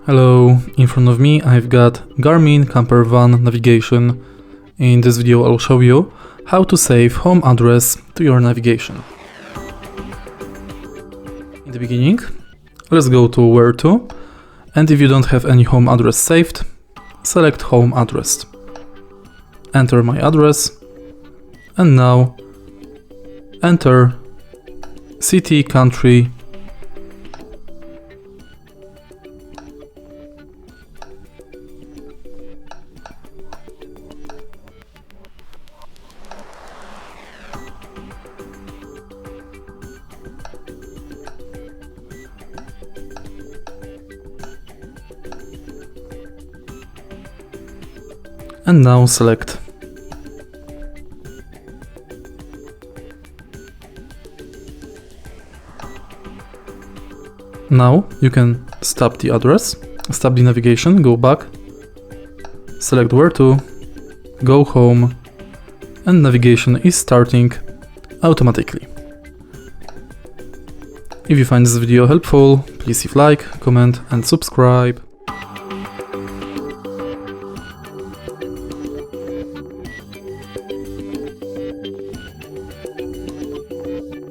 Hello, in front of me I've got Garmin Campervan navigation. In this video I'll show you how to save home address to your navigation. In the beginning, let's go to Where to, and if you don't have any home address saved, select Home Address. Enter my address, and now enter city, country, and now select. Now you can stop the address, stop the navigation, go back, select Where to, go home, and navigation is starting automatically. If you find this video helpful, please leave like, comment and subscribe.